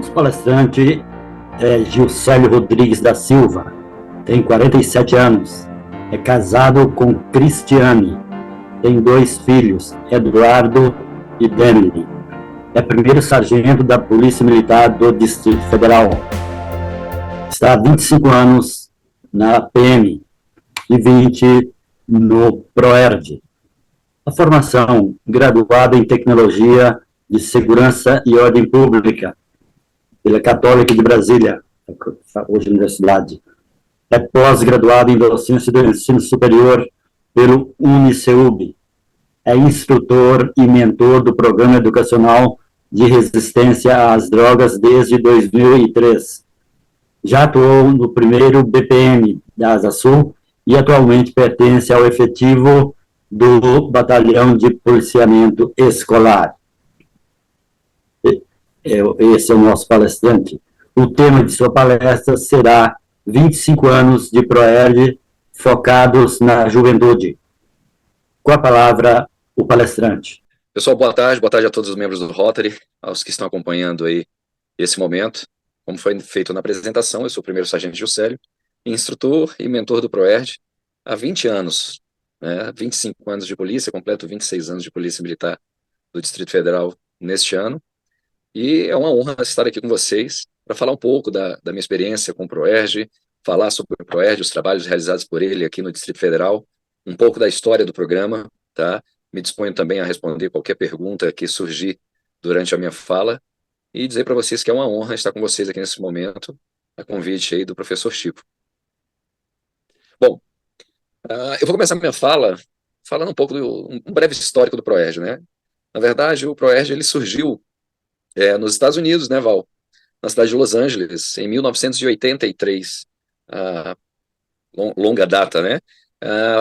Nosso palestrante é Gilcélio Rodrigues da Silva, tem 47 anos, é casado com Cristiane, tem 2 filhos, Eduardo e Denley. É primeiro sargento da Polícia Militar do Distrito Federal. Está há 25 anos na PM e 20 no PROERD. A formação, graduada em Tecnologia de Segurança e Ordem Pública, pela Católica de Brasília, hoje Universidade. É pós-graduado em Docência do Ensino Superior pelo UniCeub. É instrutor e mentor do Programa Educacional de Resistência às Drogas desde 2003. Já atuou no primeiro BPM da Asa Sul e atualmente pertence ao efetivo do Batalhão de Policiamento Escolar. Esse é o nosso palestrante. O tema de sua palestra será 25 anos de PROERD focados na juventude. Com a palavra, o palestrante. Pessoal, boa tarde a todos os membros do Rotary, aos que estão acompanhando aí esse momento. Como foi feito na apresentação, eu sou o primeiro sargento Gilcélio, instrutor e mentor do PROERD há 20 anos, 25 anos de polícia, completo 26 anos de polícia militar do Distrito Federal neste ano. E é uma honra estar aqui com vocês para falar um pouco da minha experiência com o PROERD, falar sobre o PROERD, os trabalhos realizados por ele aqui no Distrito Federal, um pouco da história do programa, tá? Me disponho também a responder qualquer pergunta que surgir durante a minha fala e dizer para vocês que é uma honra estar com vocês aqui nesse momento, a convite aí do professor Chico. Bom, eu vou começar minha fala falando um pouco um breve histórico do PROERD, né? Na verdade, o PROERD ele surgiu nos Estados Unidos, né, Val? Na cidade de Los Angeles, em 1983, longa data, né?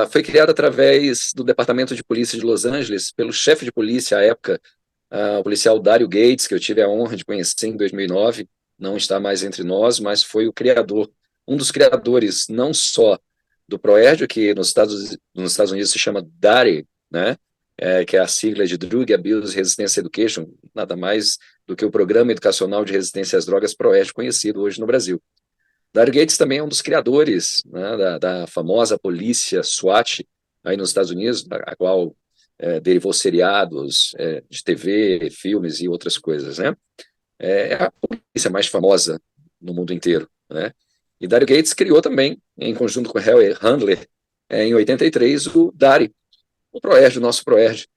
Foi criado através do Departamento de Polícia de Los Angeles, pelo chefe de polícia à época, o policial Dario Gates, que eu tive a honra de conhecer em 2009, não está mais entre nós, mas foi o criador, um dos criadores, não só do PROERD, que nos Estados Unidos se chama DARE, né? Que é a sigla de Drug Abuse Resistance Education, nada mais do que o Programa Educacional de Resistência às Drogas PROERD, conhecido hoje no Brasil. Dario Gates também é um dos criadores, né, da famosa polícia SWAT aí nos Estados Unidos, a qual derivou seriados de TV, filmes e outras coisas, né? É a polícia mais famosa no mundo inteiro, né? E Dario Gates criou também, em conjunto com Harry Handler, em 83, o DARE, o PROERD, o nosso PROERD.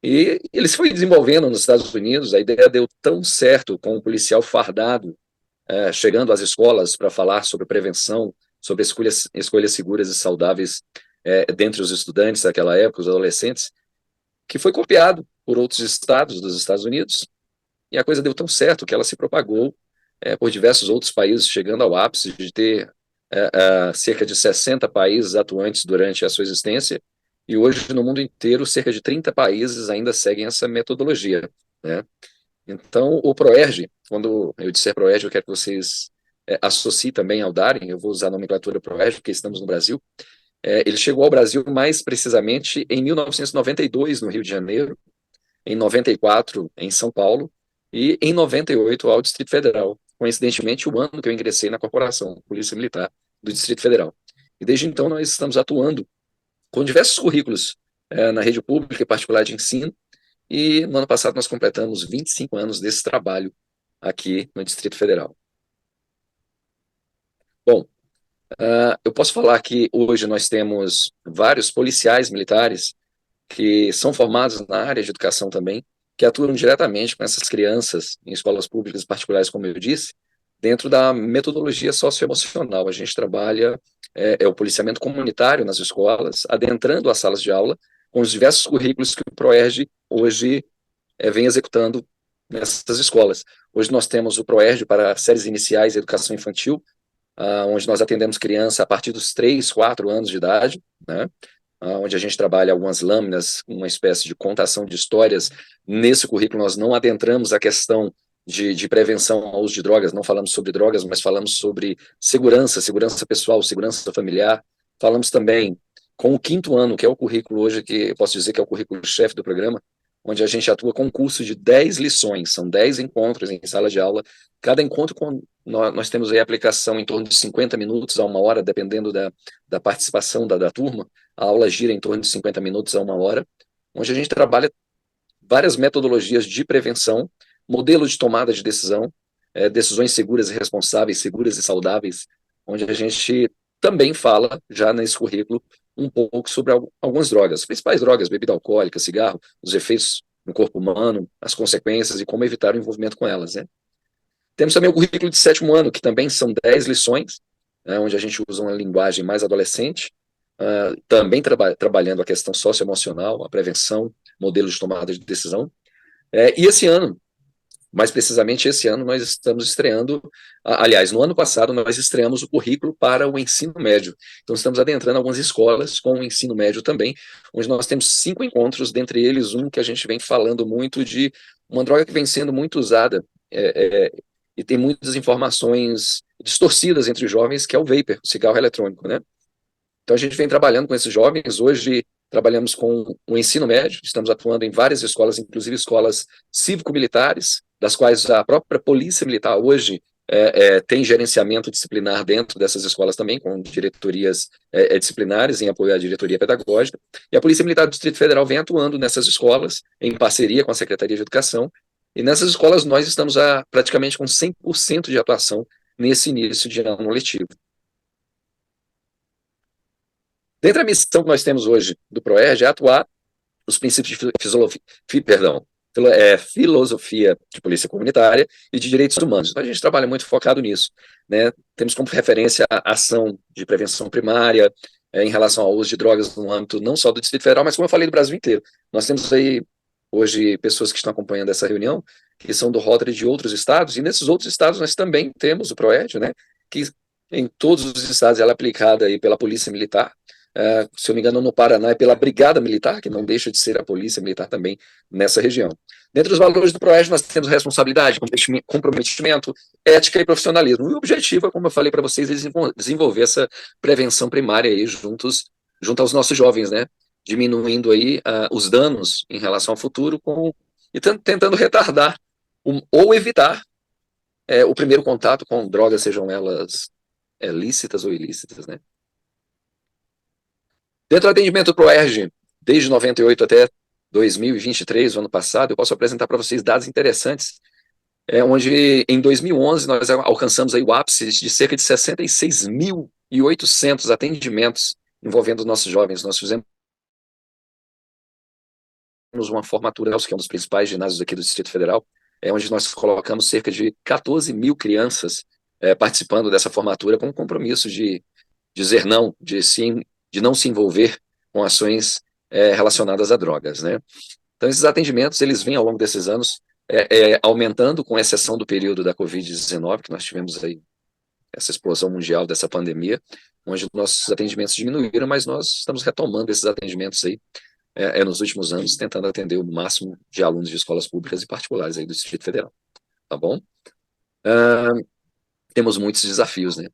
E ele se foi desenvolvendo nos Estados Unidos, a ideia deu tão certo com o policial fardado, chegando às escolas para falar sobre prevenção, sobre escolhas seguras e saudáveis dentre os estudantes daquela época, os adolescentes, que foi copiado por outros estados dos Estados Unidos, e a coisa deu tão certo que ela se propagou por diversos outros países, chegando ao ápice de ter cerca de 60 países atuantes durante a sua existência, e hoje no mundo inteiro cerca de 30 países ainda seguem essa metodologia, né? Então, o PROERD, quando eu disser PROERD, eu quero que vocês associem também ao DARE, eu vou usar a nomenclatura PROERD, porque estamos no Brasil. Ele chegou ao Brasil mais precisamente em 1992, no Rio de Janeiro, em 94, em São Paulo, e em 98 ao Distrito Federal, coincidentemente o ano que eu ingressei na corporação, Polícia Militar do Distrito Federal. E desde então nós estamos atuando com diversos currículos na rede pública e particular de ensino, e no ano passado nós completamos 25 anos desse trabalho aqui no Distrito Federal. Bom, eu posso falar que hoje nós temos vários policiais militares que são formados na área de educação também, que atuam diretamente com essas crianças em escolas públicas particulares, como eu disse, dentro da metodologia socioemocional. A gente trabalha o policiamento comunitário nas escolas, adentrando as salas de aula, com os diversos currículos que o PROERD hoje vem executando nessas escolas. Hoje nós temos o PROERD para séries iniciais e educação infantil, onde nós atendemos criança a partir dos 3, 4 anos de idade, né? Onde a gente trabalha algumas lâminas, uma espécie de contação de histórias. Nesse currículo nós não adentramos a questão de prevenção ao uso de drogas, não falamos sobre drogas, mas falamos sobre segurança pessoal, segurança familiar. Falamos também com o 5º ano, que é o currículo hoje que eu posso dizer que é o currículo-chefe do programa, onde a gente atua com um curso de 10 lições, são 10 encontros em sala de aula. Cada encontro, nós temos aí a aplicação em torno de 50 minutos a 1 hora, dependendo da participação da turma. A aula gira em torno de 50 minutos a 1 hora, onde a gente trabalha várias metodologias de prevenção, modelos de tomada de decisão, decisões seguras e responsáveis, seguras e saudáveis, onde a gente também fala, já nesse currículo, um pouco sobre algumas drogas, as principais drogas, bebida alcoólica, cigarro, os efeitos no corpo humano, as consequências e como evitar o envolvimento com elas, né? Temos também o currículo de 7º ano, que também são 10 lições, né, onde a gente usa uma linguagem mais adolescente, também trabalhando a questão socioemocional, a prevenção, modelos de tomada de decisão. E esse ano, mais precisamente esse ano, nós estamos estreando, aliás, no ano passado nós estreamos o currículo para o ensino médio. Então estamos adentrando algumas escolas com o ensino médio também, onde nós temos 5 encontros, dentre eles um que a gente vem falando muito de uma droga que vem sendo muito usada e tem muitas informações distorcidas entre os jovens, que é o vapor, o cigarro eletrônico, né? Então a gente vem trabalhando com esses jovens, hoje trabalhamos com o ensino médio, estamos atuando em várias escolas, inclusive escolas cívico-militares, das quais a própria Polícia Militar hoje tem gerenciamento disciplinar dentro dessas escolas também, com diretorias disciplinares em apoio à diretoria pedagógica, e a Polícia Militar do Distrito Federal vem atuando nessas escolas, em parceria com a Secretaria de Educação, e nessas escolas nós estamos praticamente com 100% de atuação nesse início de ano letivo. Dentro da missão que nós temos hoje do PROERJ é atuar os princípios de filosofia de polícia comunitária e de direitos humanos. Então, a gente trabalha muito focado nisso, né? Temos como referência a ação de prevenção primária em relação ao uso de drogas no âmbito não só do Distrito Federal, mas como eu falei, do Brasil inteiro. Nós temos aí, hoje, pessoas que estão acompanhando essa reunião, que são do Rotary de outros estados, e nesses outros estados nós também temos o PROERJ, né? Que em todos os estados ela é aplicada aí pela Polícia Militar. Se eu não me engano, no Paraná é pela Brigada Militar, que não deixa de ser a Polícia Militar também nessa região. Dentro dos valores do PROERJ, nós temos responsabilidade, comprometimento, ética e profissionalismo. E o objetivo, como eu falei para vocês, é desenvolver essa prevenção primária aí junto aos nossos jovens, né? Diminuindo aí os danos em relação ao futuro e tentando retardar ou evitar o primeiro contato com drogas, sejam elas lícitas ou ilícitas, né? Dentro do atendimento do PROERJ, desde 98 até 2023, o ano passado, eu posso apresentar para vocês dados interessantes, onde em 2011 nós alcançamos aí o ápice de cerca de 66.800 atendimentos envolvendo nossos jovens. Nós fizemos uma formatura, que é um dos principais ginásios aqui do Distrito Federal, onde nós colocamos cerca de 14 mil crianças participando dessa formatura com o compromisso de dizer não, de não se envolver com ações relacionadas a drogas, né? Então, esses atendimentos, eles vêm ao longo desses anos aumentando, com exceção do período da Covid-19, que nós tivemos aí essa explosão mundial dessa pandemia, onde nossos atendimentos diminuíram, mas nós estamos retomando esses atendimentos aí nos últimos anos, tentando atender o máximo de alunos de escolas públicas e particulares aí do Distrito Federal, tá bom? Temos muitos desafios, né?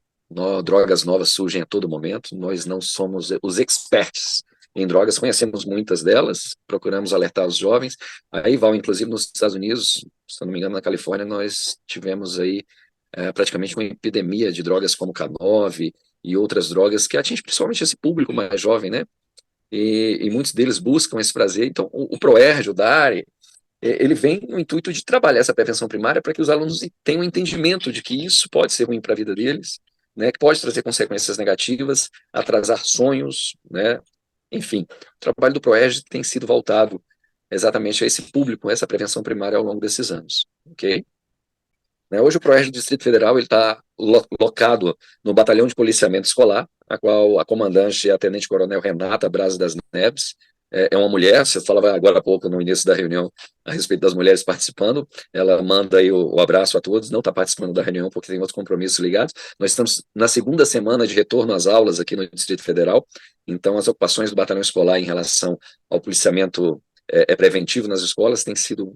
Drogas novas surgem a todo momento, nós não somos os experts em drogas, conhecemos muitas delas, procuramos alertar os jovens. Aí, Val, inclusive nos Estados Unidos, se não me engano, na Califórnia, nós tivemos aí praticamente uma epidemia de drogas como K9 e outras drogas que atinge principalmente esse público mais jovem, né? E muitos deles buscam esse prazer. Então, o PROERJ, o DARE, ele vem no intuito de trabalhar essa prevenção primária para que os alunos tenham um entendimento de que isso pode ser ruim para a vida deles, né, que pode trazer consequências negativas, atrasar sonhos, né, enfim. O trabalho do PROERJ tem sido voltado exatamente a esse público, a essa prevenção primária ao longo desses anos, ok? Hoje o PROERJ do Distrito Federal está locado no Batalhão de Policiamento Escolar, a qual a comandante é a Tenente-Coronel Renata Braz das Neves, é uma mulher. Você falava agora há pouco, no início da reunião, a respeito das mulheres participando. Ela manda aí o abraço a todos, não está participando da reunião porque tem outros compromissos ligados. Nós estamos na segunda semana de retorno às aulas aqui no Distrito Federal, então as ocupações do batalhão escolar em relação ao policiamento preventivo nas escolas têm sido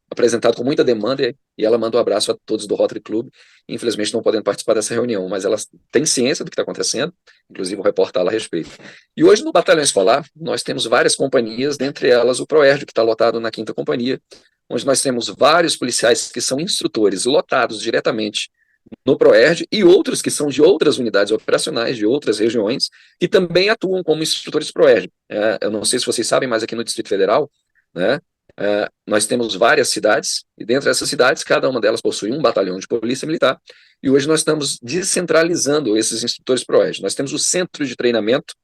apresentado com muita demanda, e ela manda um abraço a todos do Rotary Club, infelizmente não podendo participar dessa reunião, mas ela tem ciência do que está acontecendo, inclusive vou reportá-la a respeito. E hoje no Batalhão Escolar, nós temos várias companhias, dentre elas o Proerd, que está lotado na 5ª Companhia, onde nós temos vários policiais que são instrutores lotados diretamente no Proerd, e outros que são de outras unidades operacionais, de outras regiões, que também atuam como instrutores Proerd. Eu não sei se vocês sabem, mas aqui no Distrito Federal, né, nós temos várias cidades, e dentro dessas cidades, cada uma delas possui um batalhão de polícia militar, e hoje nós estamos descentralizando esses instrutores Proerd. Nós temos o centro de treinamento,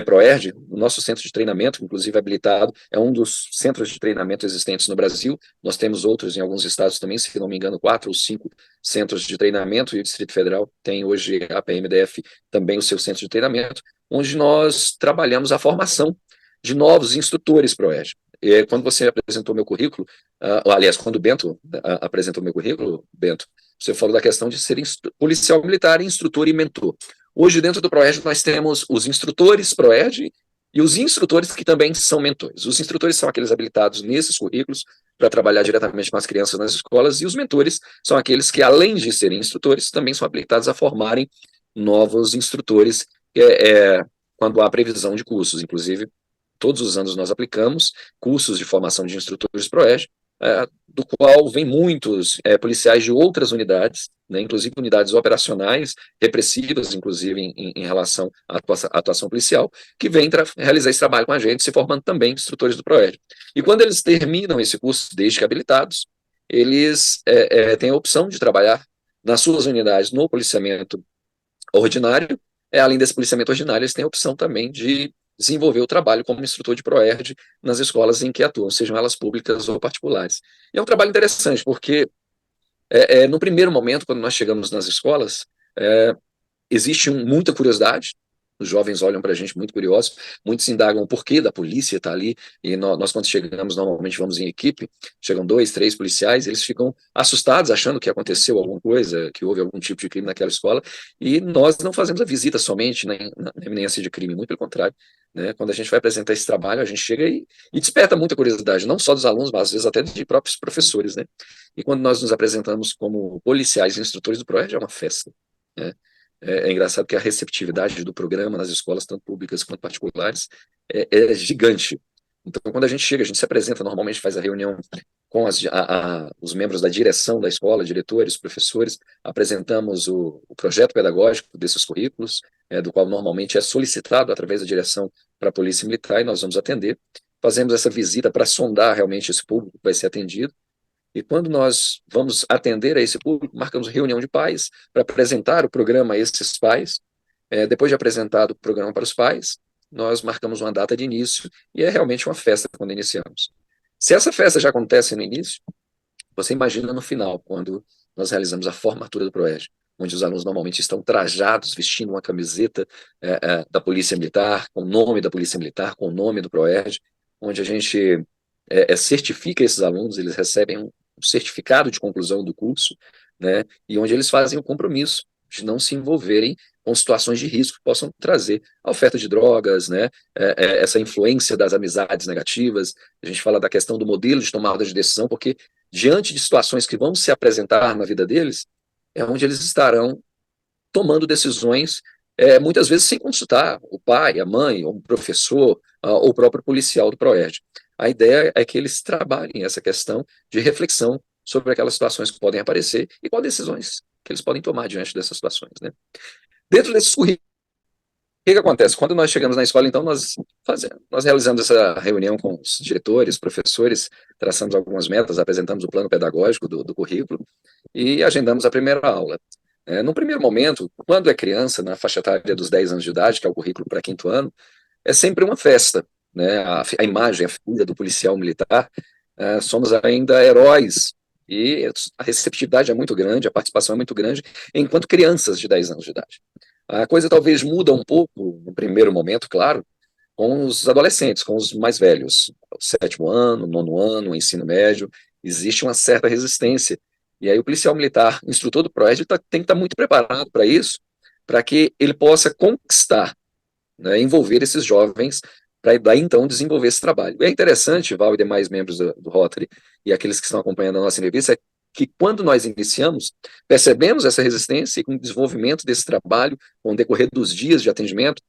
Proerd, o nosso centro de treinamento, inclusive habilitado, é um dos centros de treinamento existentes no Brasil. Nós temos outros em alguns estados também, se não me engano, 4 ou 5 centros de treinamento, e o Distrito Federal tem hoje, a PMDF, também o seu centro de treinamento, onde nós trabalhamos a formação de novos instrutores Proerd. Quando você apresentou meu currículo, aliás, quando o Bento apresentou meu currículo, Bento, você falou da questão de ser policial militar, instrutor e mentor. Hoje, dentro do Proerd, nós temos os instrutores Proerd e os instrutores que também são mentores. Os instrutores são aqueles habilitados nesses currículos para trabalhar diretamente com as crianças nas escolas, e os mentores são aqueles que, além de serem instrutores, também são habilitados a formarem novos instrutores quando há previsão de cursos. Inclusive, todos os anos nós aplicamos cursos de formação de instrutores Proerd, do qual vem muitos policiais de outras unidades, né, inclusive unidades operacionais, repressivas, inclusive em relação à atuação policial, que vêm realizar esse trabalho com a gente, se formando também instrutores do Proerd. E quando eles terminam esse curso, desde que habilitados, eles têm a opção de trabalhar nas suas unidades no policiamento ordinário. Além desse policiamento ordinário, eles têm a opção também de desenvolver o trabalho como instrutor de Proerd nas escolas em que atuam, sejam elas públicas ou particulares. E é um trabalho interessante, porque no primeiro momento, quando nós chegamos nas escolas, existe muita curiosidade. Os jovens olham para a gente muito curiosos, muitos indagam o porquê da polícia estar ali, e nós quando chegamos, normalmente vamos em equipe, chegam 2, 3 policiais, eles ficam assustados, achando que aconteceu alguma coisa, que houve algum tipo de crime naquela escola, e nós não fazemos a visita somente na iminência de crime, muito pelo contrário, né? Quando a gente vai apresentar esse trabalho, a gente chega e desperta muita curiosidade, não só dos alunos, mas às vezes até de próprios professores, né? E quando nós nos apresentamos como policiais e instrutores do Proerd, é uma festa, né? É engraçado que a receptividade do programa nas escolas, tanto públicas quanto particulares, é gigante. Então, quando a gente chega, a gente se apresenta, normalmente faz a reunião com os membros da direção da escola, diretores, professores, apresentamos o projeto pedagógico desses currículos, do qual normalmente é solicitado através da direção para a Polícia Militar, e nós vamos atender. Fazemos essa visita para sondar realmente esse público que vai ser atendido. E quando nós vamos atender a esse público, marcamos reunião de pais para apresentar o programa a esses pais. Depois de apresentado o programa para os pais, nós marcamos uma data de início, e é realmente uma festa quando iniciamos. Se essa festa já acontece no início, você imagina no final, quando nós realizamos a formatura do Proerd, onde os alunos normalmente estão trajados, vestindo uma camiseta da Polícia Militar, com o nome da Polícia Militar, com o nome do Proerd, onde a gente certifica esses alunos, eles recebem um certificado de conclusão do curso, né, e onde eles fazem o compromisso de não se envolverem com situações de risco que possam trazer a oferta de drogas, né, essa influência das amizades negativas. A gente fala da questão do modelo de tomada de decisão, porque diante de situações que vão se apresentar na vida deles, é onde eles estarão tomando decisões, muitas vezes sem consultar o pai, a mãe, ou o professor, ou o próprio policial do Proerd. A ideia é que eles trabalhem essa questão de reflexão sobre aquelas situações que podem aparecer e quais decisões que eles podem tomar diante dessas situações, né? Dentro desses currículos, o que acontece? Quando nós chegamos na escola, então, nós realizamos essa reunião com os diretores, professores, traçamos algumas metas, apresentamos o plano pedagógico do currículo e agendamos a primeira aula. No primeiro momento, quando é criança, na faixa etária dos 10 anos de idade, que é o currículo para 5º ano, é sempre uma festa, né? A imagem, a figura do policial militar, somos ainda heróis, e a receptividade é muito grande, a participação é muito grande, enquanto crianças de 10 anos de idade. A coisa talvez muda um pouco, no primeiro momento, claro, com os adolescentes, com os mais velhos, o 7º ano, o 9º ano, o ensino médio, existe uma certa resistência. E aí o policial militar, instrutor do Proerd, tem que estar muito preparado para isso, para que ele possa conquistar, né, envolver esses jovens para daí então desenvolver esse trabalho. É interessante, Val e demais membros do Rotary e aqueles que estão acompanhando a nossa entrevista, é que quando nós iniciamos, percebemos essa resistência e com o desenvolvimento desse trabalho, com o decorrer dos dias de atendimento,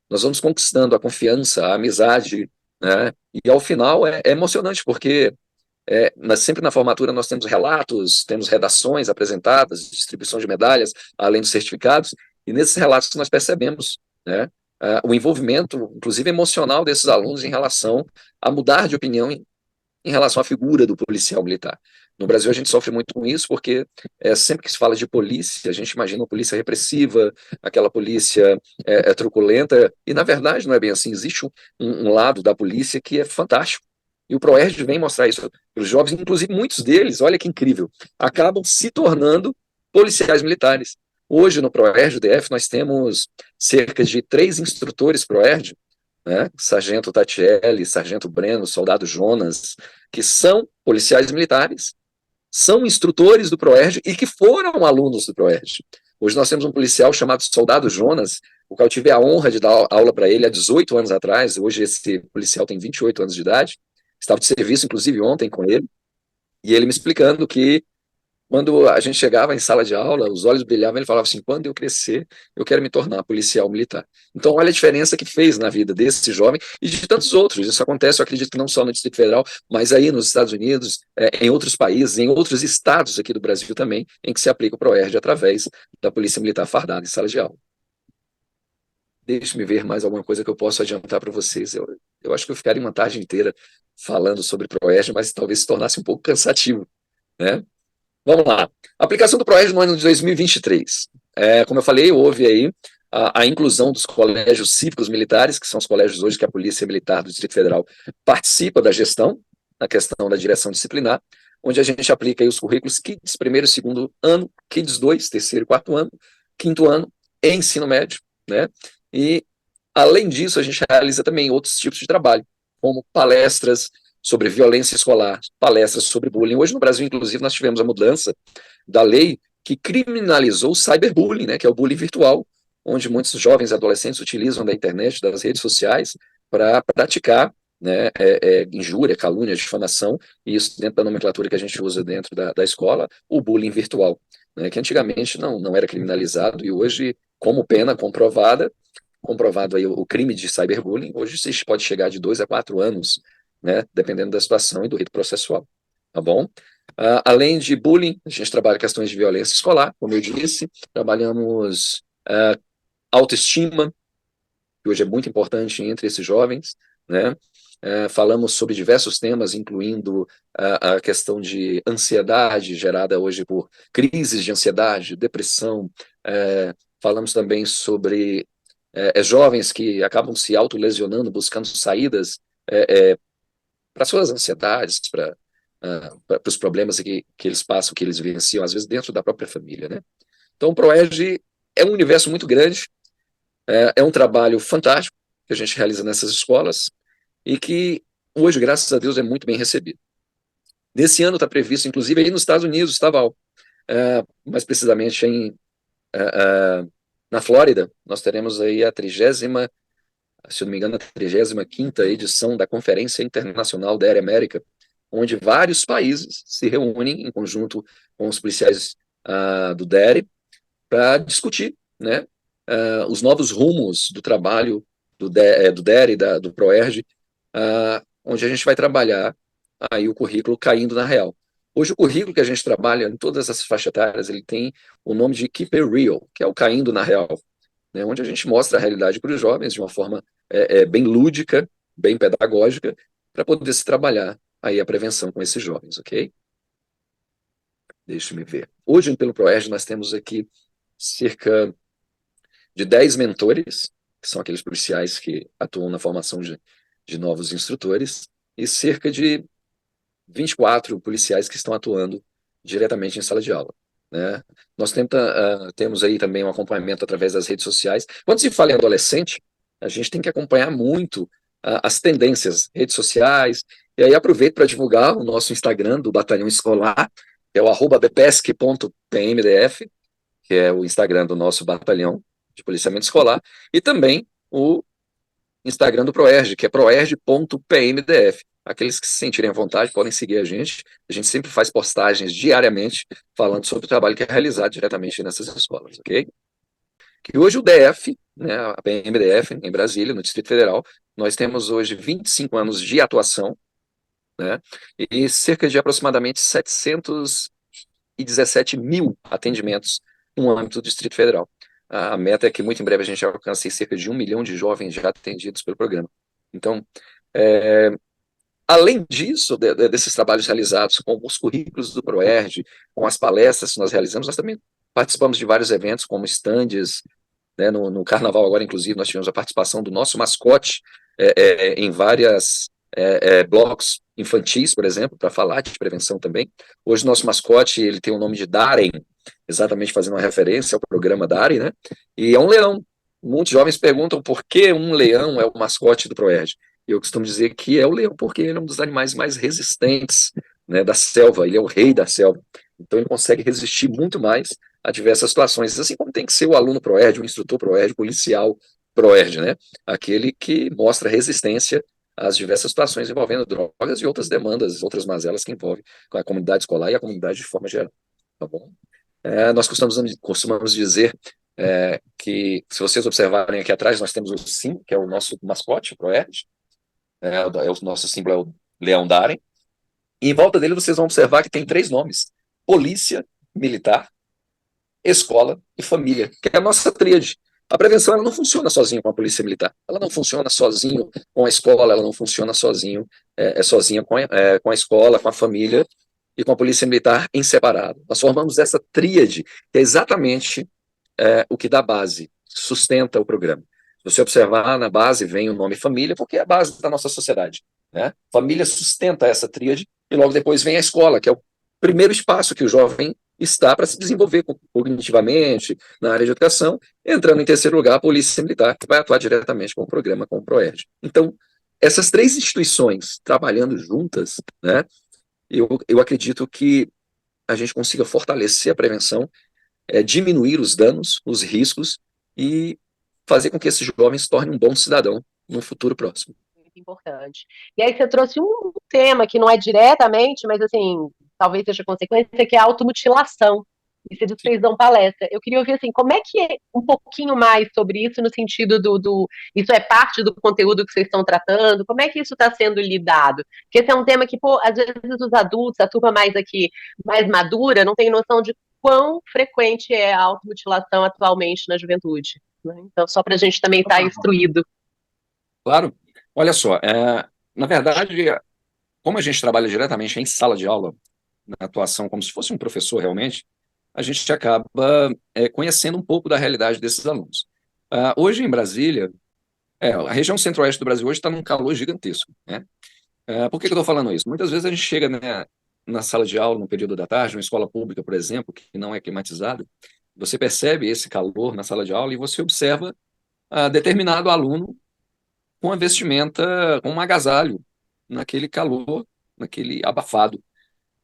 nós vamos conquistando a confiança, a amizade, né? E ao final é emocionante, porque sempre na formatura nós temos relatos, temos redações apresentadas, distribuição de medalhas, além dos certificados, e nesses relatos nós percebemos, né, o envolvimento, inclusive emocional, desses alunos em relação a mudar de opinião em relação à figura do policial militar. No Brasil a gente sofre muito com isso, porque sempre que se fala de polícia, a gente imagina uma polícia repressiva, aquela polícia truculenta, e na verdade não é bem assim. Existe um lado da polícia que é fantástico, e o ProERD vem mostrar isso para os jovens, inclusive muitos deles, olha que incrível, acabam se tornando policiais militares. Hoje no ProERD DF nós temos cerca de 3 instrutores ProERD, né? Sargento Tatiele, Sargento Breno, Soldado Jonas, que são policiais militares, são instrutores do ProERD e que foram alunos do ProERD. Hoje nós temos um policial chamado Soldado Jonas, o qual eu tive a honra de dar aula para ele há 18 anos atrás. Hoje esse policial tem 28 anos de idade, estava de serviço inclusive ontem com ele, e ele me explicando que quando a gente chegava em sala de aula, os olhos brilhavam, ele falava assim: quando eu crescer, eu quero me tornar policial militar. Então, olha a diferença que fez na vida desse jovem e de tantos outros. Isso acontece, eu acredito que não só no Distrito Federal, mas aí nos Estados Unidos, em outros países, em outros estados aqui do Brasil também, em que se aplica o ProERD através da Polícia Militar fardada em sala de aula. Deixe-me ver mais alguma coisa que eu possa adiantar para vocês. Eu acho que eu ficaria uma tarde inteira falando sobre ProERD, mas talvez se tornasse um pouco cansativo, né? Vamos lá. Aplicação do ProERD no ano de 2023. Como eu falei, houve aí a inclusão dos colégios cívicos militares, que são os colégios hoje que a Polícia Militar do Distrito Federal participa da gestão, na questão da direção disciplinar, onde a gente aplica aí os currículos KIDS, primeiro e segundo ano, KIDS 2, terceiro e quarto ano, quinto ano e ensino médio, né? E, além disso, a gente realiza também outros tipos de trabalho, como palestras sobre violência escolar, palestras sobre bullying. Hoje no Brasil, inclusive, nós tivemos a mudança da lei que criminalizou o cyberbullying, né, que é o bullying virtual, onde muitos jovens e adolescentes utilizam da internet, das redes sociais, para praticar, né, injúria, calúnia, difamação, e isso dentro da nomenclatura que a gente usa dentro da escola, o bullying virtual, né, que antigamente não era criminalizado, e hoje, como pena comprovado aí o crime de cyberbullying, hoje se pode chegar de 2 a 4 anos, né, dependendo da situação e do rito processual, tá bom? Além de bullying, a gente trabalha questões de violência escolar, como eu disse, trabalhamos autoestima, que hoje é muito importante entre esses jovens, né? Falamos sobre diversos temas, incluindo a questão de ansiedade gerada hoje por crises de ansiedade, depressão, falamos também sobre jovens que acabam se autolesionando, buscando saídas para suas ansiedades, para os problemas que eles passam, que eles vivenciam, às vezes dentro da própria família, né? Então, o ProERD é um universo muito grande, é um trabalho fantástico que a gente realiza nessas escolas e que hoje, graças a Deus, é muito bem recebido. Nesse ano está previsto, inclusive, aí nos Estados Unidos, tá, Val? Mais precisamente na Flórida, nós teremos aí a 30ª, se eu não me engano, a 35ª edição da Conferência Internacional da Aérea América, onde vários países se reúnem em conjunto com os policiais do DERE para discutir, né, os novos rumos do trabalho do DERE, do ProERD, onde a gente vai trabalhar aí o currículo caindo na real. Hoje o currículo que a gente trabalha em todas essas faixas etárias, ele tem o nome de Keep It Real, que é o caindo na real, né, onde a gente mostra a realidade para os jovens de uma forma bem lúdica, bem pedagógica, para poder se trabalhar aí a prevenção com esses jovens, ok? Deixa-me ver. Hoje, pelo ProERD, nós temos aqui cerca de 10 mentores, que são aqueles policiais que atuam na formação de novos instrutores, e cerca de 24 policiais que estão atuando diretamente em sala de aula, né? Nós temos aí também um acompanhamento através das redes sociais. Quando se fala em adolescente, a gente tem que acompanhar muito as tendências, redes sociais, e aí aproveito para divulgar o nosso Instagram do Batalhão Escolar, que é o @bepesc.pmdf, que é o Instagram do nosso batalhão de policiamento escolar, e também o Instagram do Proerj, que é proerj.pmdf. Aqueles que se sentirem à vontade podem seguir a gente. A gente sempre faz postagens diariamente falando sobre o trabalho que é realizado diretamente nessas escolas, ok? Que hoje o DF, né, a PMDF, em Brasília, no Distrito Federal, nós temos hoje 25 anos de atuação, né, e cerca de aproximadamente 717 mil atendimentos no âmbito do Distrito Federal. A meta é que muito em breve a gente alcance cerca de 1 milhão de jovens já atendidos pelo programa. Então, além disso, desses trabalhos realizados com os currículos do ProERD, com as palestras que nós realizamos, nós também participamos de vários eventos, como estandes, né, no Carnaval agora, inclusive, nós tivemos a participação do nosso mascote em várias blocos infantis, por exemplo, para falar de prevenção também. Hoje, nosso mascote ele tem o nome de Darem, exatamente fazendo uma referência ao programa Darem, né? E é um leão. Muitos jovens perguntam por que um leão é o mascote do ProERD. Eu costumo dizer que é o leão porque ele é um dos animais mais resistentes, né, da selva, ele é o rei da selva. Então, ele consegue resistir muito mais a diversas situações, assim como tem que ser o aluno ProERD, o instrutor ProERD, o policial ProERD, né? Aquele que mostra resistência às diversas situações envolvendo drogas e outras demandas, outras mazelas que envolvem a comunidade escolar e a comunidade de forma geral, tá bom? Nós costumamos dizer que, se vocês observarem aqui atrás, nós temos o Sim, que é o nosso mascote, o ProERD, o nosso símbolo é o Leão Darem, e em volta dele vocês vão observar que tem 3 nomes: Polícia Militar, Escola e Família, que é a nossa tríade. A prevenção ela não funciona sozinho com a polícia militar, ela não funciona sozinho com a escola, ela não funciona sozinha com a escola, com a família e com a polícia militar em separado. Nós formamos essa tríade, que é exatamente o que dá base, sustenta o programa. Se você observar, na base vem o nome família, porque é a base da nossa sociedade, né? Família sustenta essa tríade, e logo depois vem a escola, que é o primeiro espaço que o jovem está para se desenvolver cognitivamente na área de educação, entrando em terceiro lugar a Polícia Militar, que vai atuar diretamente com o programa, com o ProERD. Então, essas 3 instituições trabalhando juntas, né, eu acredito que a gente consiga fortalecer a prevenção, diminuir os danos, os riscos e fazer com que esses jovens se tornem um bom cidadão no futuro próximo. Muito importante. E aí você trouxe um tema que não é diretamente, mas assim, talvez seja consequência, que é a automutilação. E você disse que vocês dão palestra. Eu queria ouvir assim, como é que é um pouquinho mais sobre isso, no sentido isso é parte do conteúdo que vocês estão tratando? Como é que isso está sendo lidado? Porque esse é um tema que, pô, às vezes os adultos, a turma mais aqui, mais madura, não tem noção de quão frequente é a automutilação atualmente na juventude, né? Então, só para a gente também estar instruído. Claro. Olha só, na verdade, como a gente trabalha diretamente em sala de aula, na atuação como se fosse um professor realmente, a gente acaba conhecendo um pouco da realidade desses alunos. Hoje em Brasília, a região centro-oeste do Brasil hoje está num calor gigantesco, né? Por que eu estou falando isso? Muitas vezes a gente chega, né, na sala de aula, no período da tarde, uma escola pública, por exemplo, que não é climatizada, você percebe esse calor na sala de aula e você observa determinado aluno com a vestimenta, com um agasalho, naquele calor, naquele abafado.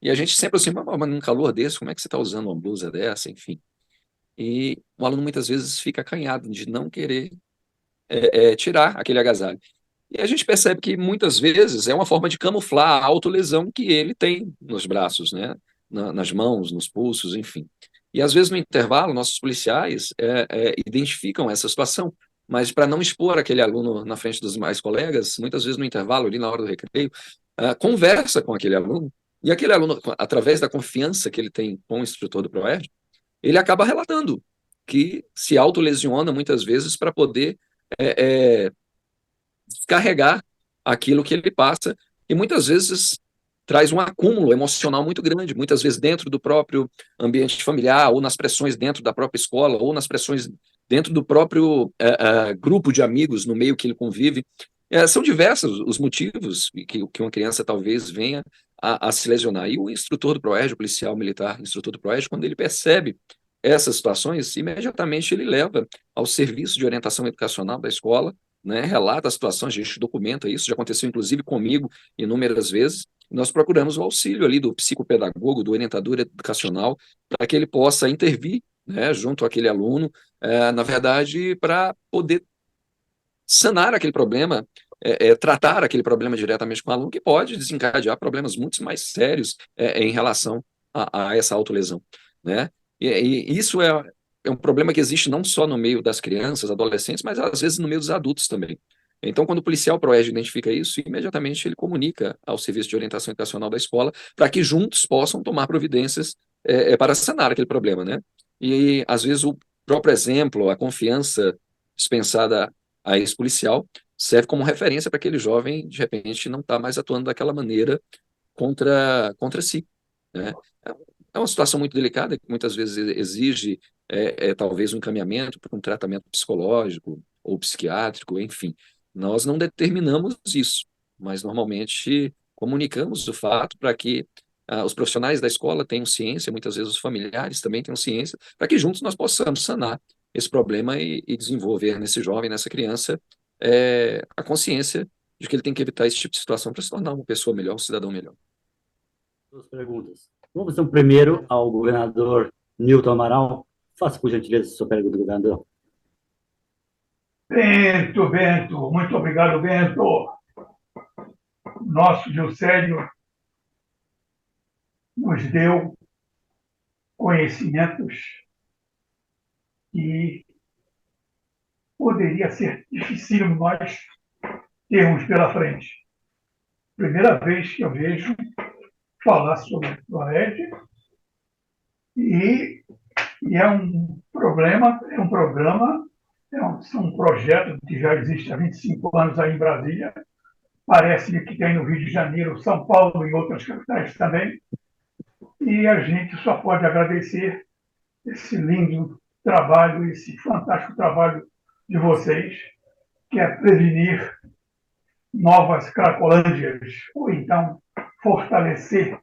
E a gente sempre assim, mas num calor desse, como é que você está usando uma blusa dessa, enfim. E o aluno muitas vezes fica acanhado de não querer tirar aquele agasalho. E a gente percebe que muitas vezes é uma forma de camuflar a autolesão que ele tem nos braços, né? Nas mãos, nos pulsos, enfim. E às vezes no intervalo, nossos policiais identificam essa situação, mas para não expor aquele aluno na frente dos demais colegas, muitas vezes no intervalo, ali na hora do recreio, conversa com aquele aluno, e aquele aluno, através da confiança que ele tem com o instrutor do ProERD, ele acaba relatando que se autolesiona muitas vezes para poder descarregar aquilo que ele passa, e muitas vezes traz um acúmulo emocional muito grande, muitas vezes dentro do próprio ambiente familiar, ou nas pressões dentro da própria escola, ou nas pressões dentro do próprio grupo de amigos no meio que ele convive. São diversos os motivos que uma criança talvez venha a se lesionar. E o instrutor do ProERD, o policial militar, instrutor do ProERD, quando ele percebe essas situações, imediatamente ele leva ao serviço de orientação educacional da escola, né, relata a situação, a gente documenta isso, já aconteceu inclusive comigo inúmeras vezes. Nós procuramos o auxílio ali do psicopedagogo, do orientador educacional, para que ele possa intervir, né, junto àquele aluno, na verdade, para poder sanar aquele problema, tratar aquele problema diretamente com o aluno, que pode desencadear problemas muito mais sérios em relação a essa autolesão, né? E isso é um problema que existe não só no meio das crianças, adolescentes, mas às vezes no meio dos adultos também. Então, quando o policial PROERD identifica isso, imediatamente ele comunica ao Serviço de Orientação Educacional da escola para que juntos possam tomar providências para sanar aquele problema, né? E, às vezes, o próprio exemplo, a confiança dispensada a esse policial serve como referência para aquele jovem, de repente, não estar mais atuando daquela maneira contra si, né? É uma situação muito delicada, que muitas vezes exige, talvez, um encaminhamento para um tratamento psicológico ou psiquiátrico, enfim. Nós não determinamos isso, mas normalmente comunicamos o fato para que os profissionais da escola tenham ciência, muitas vezes os familiares também tenham ciência, para que juntos nós possamos sanar esse problema e desenvolver nesse jovem, nessa criança, a consciência de que ele tem que evitar esse tipo de situação para se tornar uma pessoa melhor, um cidadão melhor. Duas perguntas. Vamos então primeiro ao governador Newton Amaral. Faça, por gentileza, a sua pergunta, governador. Bento, muito obrigado, Bento. Nosso Gilcélio nos deu conhecimentos que poderia ser difícil nós termos pela frente. Primeira vez que eu vejo falar sobre o PROERD e é um programa, são um projeto que já existe há 25 anos aí em Brasília, parece que tem no Rio de Janeiro, São Paulo e outras capitais também, e a gente só pode agradecer esse lindo trabalho, esse fantástico trabalho de vocês, que é prevenir novas cracolândias, ou então fortalecer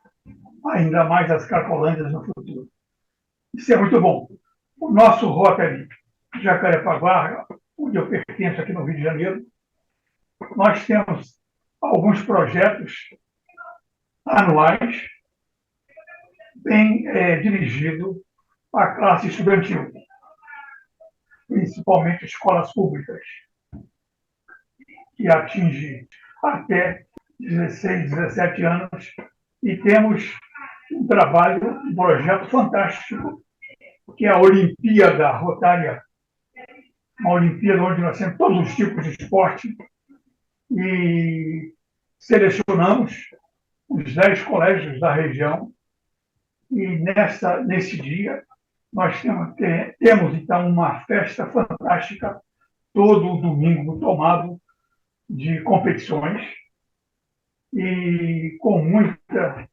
ainda mais as cracolândias no futuro. Isso é muito bom. O nosso Rotary Jacarepaguá, onde eu pertenço aqui no Rio de Janeiro, nós temos alguns projetos anuais bem dirigidos à classe estudantil, principalmente escolas públicas, que atinge até 16, 17 anos, e temos um trabalho, um projeto fantástico, que é a Olimpíada Rotária, uma Olimpíada onde nós temos todos os tipos de esporte, e selecionamos os 10 colégios da região, e nesse dia nós temos então uma festa fantástica, todo o domingo tomado de competições, e com muita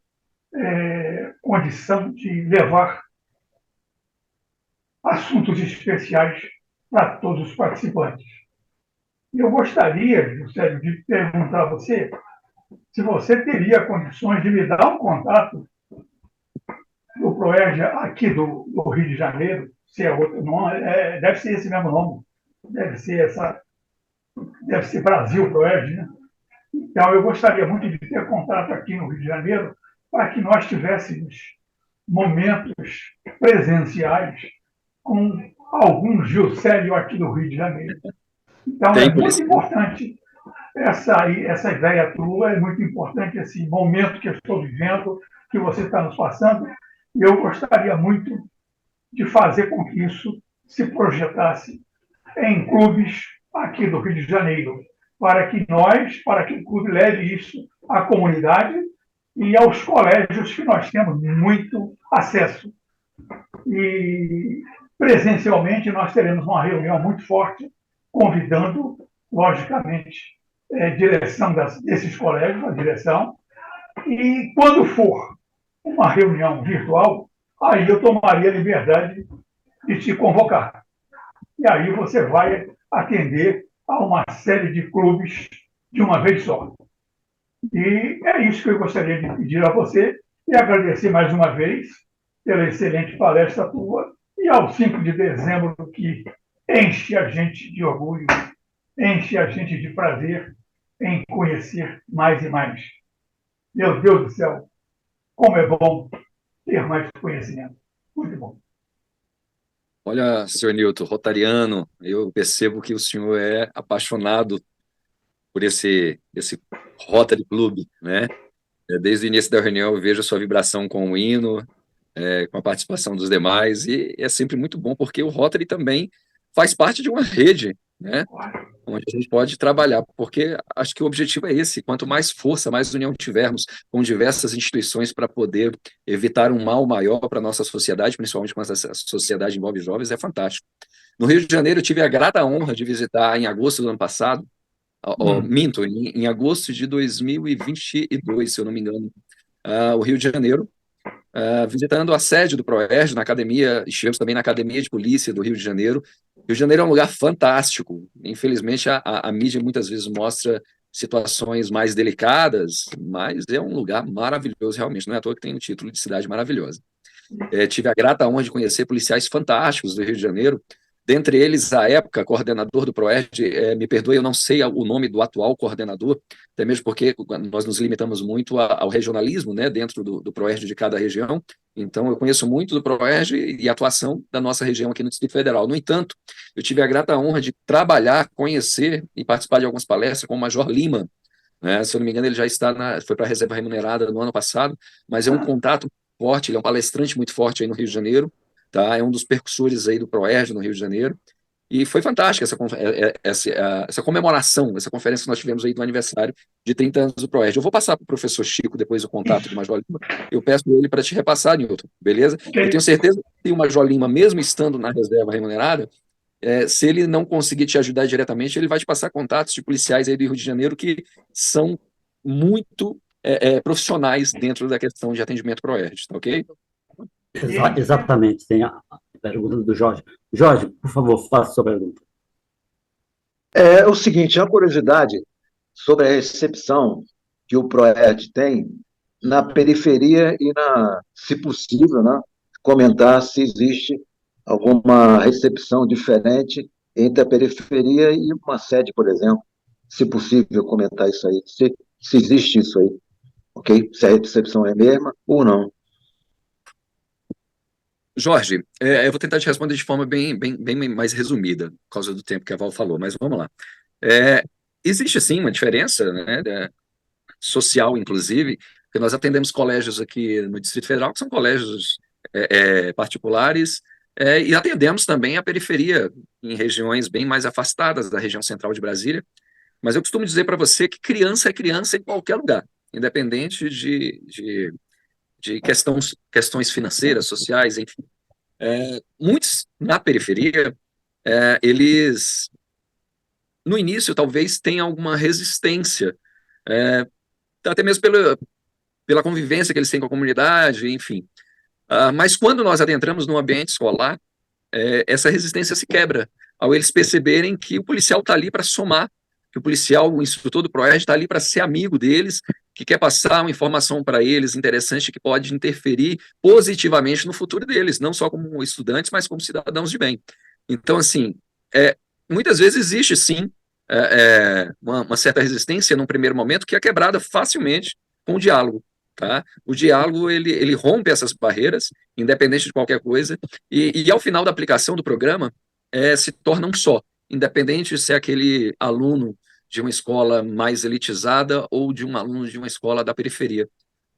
condição de levar assuntos especiais para todos os participantes. E eu gostaria, Juscelio, de perguntar a você se você teria condições de me dar um contato do PROERD aqui do Rio de Janeiro, se é outro nome, deve ser esse mesmo nome, deve ser Brasil PROERD, né? Então, eu gostaria muito de ter contato aqui no Rio de Janeiro para que nós tivéssemos momentos presenciais com algum Gilcélio aqui do Rio de Janeiro. Então, é muito importante essa ideia tua, é muito importante esse momento que eu estou vivendo, que você está nos passando, e eu gostaria muito de fazer com que isso se projetasse em clubes aqui do Rio de Janeiro, para que o clube leve isso à comunidade e aos colégios que nós temos muito acesso. E presencialmente nós teremos uma reunião muito forte, convidando, logicamente, direção desses colégios, a direção, e quando for uma reunião virtual, aí eu tomaria a liberdade de te convocar. E aí você vai atender a uma série de clubes de uma vez só. E é isso que eu gostaria de pedir a você e agradecer mais uma vez pela excelente palestra tua e ao 5 de dezembro, que enche a gente de orgulho, enche a gente de prazer em conhecer mais e mais. Meu Deus do céu, como é bom ter mais conhecimento. Muito bom. Olha, senhor Newton, rotariano, eu percebo que o senhor é apaixonado por esse Rotary Club, né? Desde o início da reunião eu vejo a sua vibração com o hino, com a participação dos demais, e é sempre muito bom, porque o Rotary também faz parte de uma rede, né? Onde a gente pode trabalhar, porque acho que o objetivo é esse: quanto mais força, mais união tivermos com diversas instituições para poder evitar um mal maior para a nossa sociedade, principalmente quando essa sociedade envolve jovens, é fantástico. No Rio de Janeiro, eu tive a grata honra de visitar em agosto do ano passado, minto, em agosto de 2022, se eu não me engano, o Rio de Janeiro, visitando a sede do Proerj, na academia, estivemos também na Academia de Polícia do Rio de Janeiro. Rio de Janeiro é um lugar fantástico. Infelizmente, a mídia muitas vezes mostra situações mais delicadas, mas é um lugar maravilhoso, realmente. Não é à toa que tem o título de cidade maravilhosa. Tive a grata honra de conhecer policiais fantásticos do Rio de Janeiro, dentre eles, à época, coordenador do Proerj, me perdoe, eu não sei o nome do atual coordenador, até mesmo porque nós nos limitamos muito ao regionalismo, né, dentro do Proerj de cada região. Então, eu conheço muito do Proerj e a atuação da nossa região aqui no Distrito Federal. No entanto, eu tive a grata honra de trabalhar, conhecer e participar de algumas palestras com o Major Lima, né? Se eu não me engano, ele já foi para a reserva remunerada no ano passado, mas é um contato forte, ele é um palestrante muito forte aí no Rio de Janeiro, tá? É um dos percussores aí do Proerj no Rio de Janeiro, e foi fantástica essa comemoração, essa conferência que nós tivemos aí do aniversário de 30 anos do Proerj. Eu vou passar para o professor Chico depois o contato do Major Lima, eu peço ele para te repassar, Newton, beleza? Eu tenho certeza que o Major Lima, mesmo estando na reserva remunerada, se ele não conseguir te ajudar diretamente, ele vai te passar contatos de policiais aí do Rio de Janeiro que são muito profissionais dentro da questão de atendimento Proerj, tá ok? Exatamente, tem a pergunta do Jorge. Jorge, por favor, faça a sua pergunta. É o seguinte, uma curiosidade sobre a recepção que o Proerd tem na periferia e, se possível, né, comentar se existe alguma recepção diferente entre a periferia e uma sede, por exemplo, se possível comentar isso aí, se existe isso aí, ok? Se a recepção é a mesma ou não. Jorge, eu vou tentar te responder de forma bem mais resumida, por causa do tempo que a Val falou, mas vamos lá. Existe, sim, uma diferença, né, social, inclusive, porque nós atendemos colégios aqui no Distrito Federal, que são colégios particulares, e atendemos também a periferia, em regiões bem mais afastadas da região central de Brasília, mas eu costumo dizer para você que criança é criança em qualquer lugar, independente de questões financeiras, sociais, enfim. Muitos na periferia, eles, no início, talvez tenham alguma resistência, até mesmo pela convivência que eles têm com a comunidade, enfim. Mas quando nós adentramos no ambiente escolar, essa resistência se quebra, ao eles perceberem que o policial está ali para somar, que o policial, o instrutor do Proerj, está ali para ser amigo deles, que quer passar uma informação para eles interessante que pode interferir positivamente no futuro deles, não só como estudantes, mas como cidadãos de bem. Então, assim, muitas vezes existe, sim, uma certa resistência num primeiro momento que é quebrada facilmente com o diálogo. Tá? O diálogo ele rompe essas barreiras, independente de qualquer coisa, e ao final da aplicação do programa, se torna um só, independente de ser aquele aluno de uma escola mais elitizada ou de um aluno de uma escola da periferia.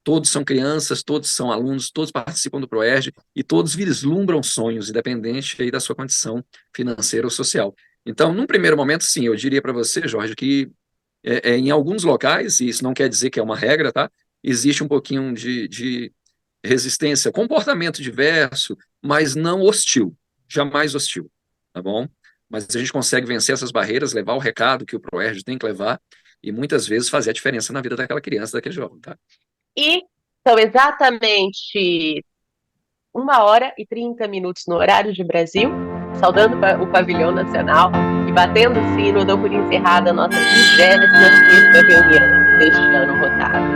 Todos são crianças, todos são alunos, todos participam do Proerj e todos vislumbram sonhos, independente aí da sua condição financeira ou social. Então, num primeiro momento, sim, eu diria para você, Jorge, que em alguns locais, e isso não quer dizer que é uma regra, tá? Existe um pouquinho de resistência, comportamento diverso, mas não hostil, jamais hostil, tá bom? Mas a gente consegue vencer essas barreiras, levar o recado que o Proerj tem que levar e muitas vezes fazer a diferença na vida daquela criança, daquele jovem, tá? E são exatamente 1h30 no horário de Brasil, saudando o pavilhão nacional e batendo o sino, dou por encerrada a nossa 26ª reunião deste ano rotado.